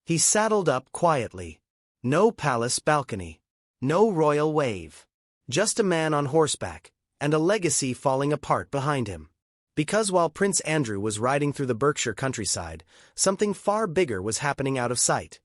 He saddled up quietly. No palace balcony. No royal wave. Just a man on horseback, and a legacy falling apart behind him. Because while Prince Andrew was riding through the Berkshire countryside, something far bigger was happening out of sight.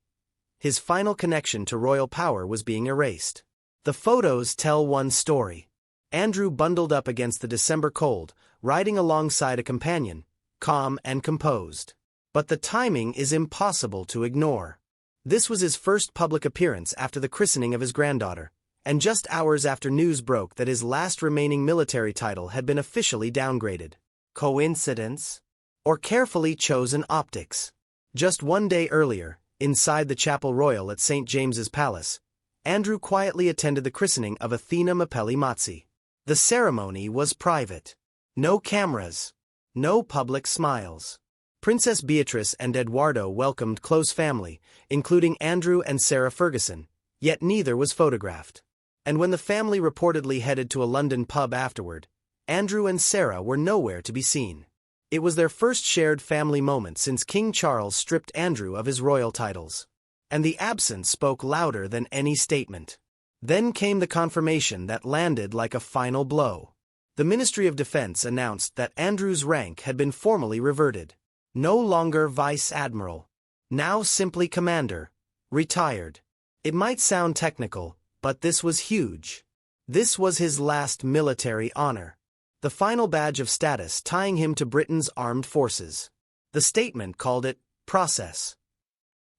His final connection to royal power was being erased. The photos tell one story. Andrew bundled up against the December cold, riding alongside a companion, calm and composed. But the timing is impossible to ignore. This was his first public appearance after the christening of his granddaughter, and just hours after news broke that his last remaining military title had been officially downgraded. Coincidence? Or carefully chosen optics? Just one day earlier, inside the Chapel Royal at St. James's Palace, Andrew quietly attended the christening of Athena Mapelli Mazzi. The ceremony was private. No cameras. No public smiles. Princess Beatrice and Eduardo welcomed close family, including Andrew and Sarah Ferguson, yet neither was photographed. And when the family reportedly headed to a London pub afterward, Andrew and Sarah were nowhere to be seen. It was their first shared family moment since King Charles stripped Andrew of his royal titles. And the absence spoke louder than any statement. Then came the confirmation that landed like a final blow. The Ministry of Defense announced that Andrew's rank had been formally reverted. No longer Vice Admiral. Now simply Commander. Retired. It might sound technical, but this was huge. This was his last military honor. The final badge of status tying him to Britain's armed forces. The statement called it process.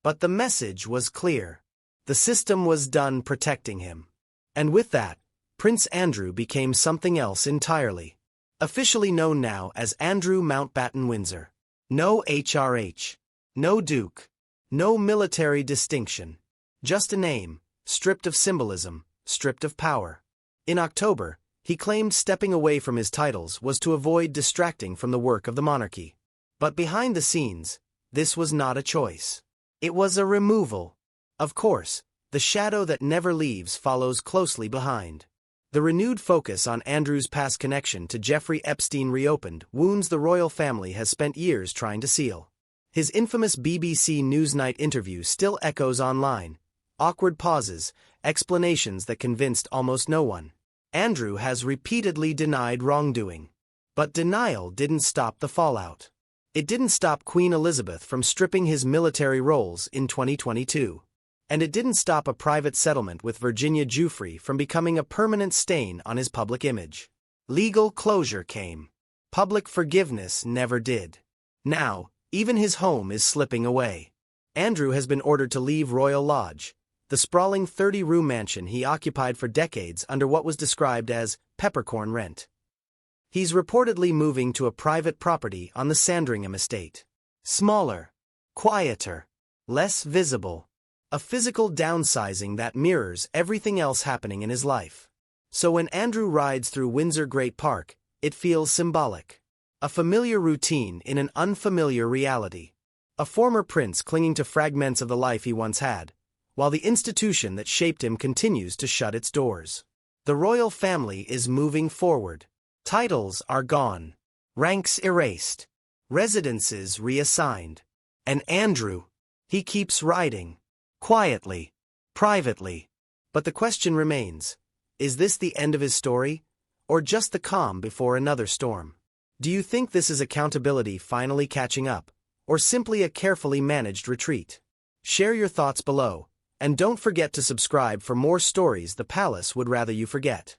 But the message was clear. The system was done protecting him. And with that, Prince Andrew became something else entirely. Officially known now as Andrew Mountbatten-Windsor. No HRH. No Duke. No military distinction. Just a name, stripped of symbolism, stripped of power. In October, he claimed stepping away from his titles was to avoid distracting from the work of the monarchy. But behind the scenes, this was not a choice. It was a removal. Of course, the shadow that never leaves follows closely behind. The renewed focus on Andrew's past connection to Jeffrey Epstein reopened wounds the royal family has spent years trying to seal. His infamous BBC Newsnight interview still echoes online. Awkward pauses, explanations that convinced almost no one. Andrew has repeatedly denied wrongdoing. But denial didn't stop the fallout. It didn't stop Queen Elizabeth from stripping his military roles in 2022. And it didn't stop a private settlement with Virginia Giuffre from becoming a permanent stain on his public image. Legal closure came. Public forgiveness never did. Now, even his home is slipping away. Andrew has been ordered to leave Royal Lodge, the sprawling 30-room mansion he occupied for decades under what was described as peppercorn rent. He's reportedly moving to a private property on the Sandringham estate. Smaller, quieter, less visible. A physical downsizing that mirrors everything else happening in his life. So when Andrew rides through Windsor Great Park, it feels symbolic. A familiar routine in an unfamiliar reality. A former prince clinging to fragments of the life he once had, while the institution that shaped him continues to shut its doors. The royal family is moving forward. Titles are gone. Ranks erased. Residences reassigned. And Andrew, he keeps riding. Quietly. Privately. But the question remains, is this the end of his story, or just the calm before another storm? Do you think this is accountability finally catching up, or simply a carefully managed retreat? Share your thoughts below, and don't forget to subscribe for more stories the palace would rather you forget.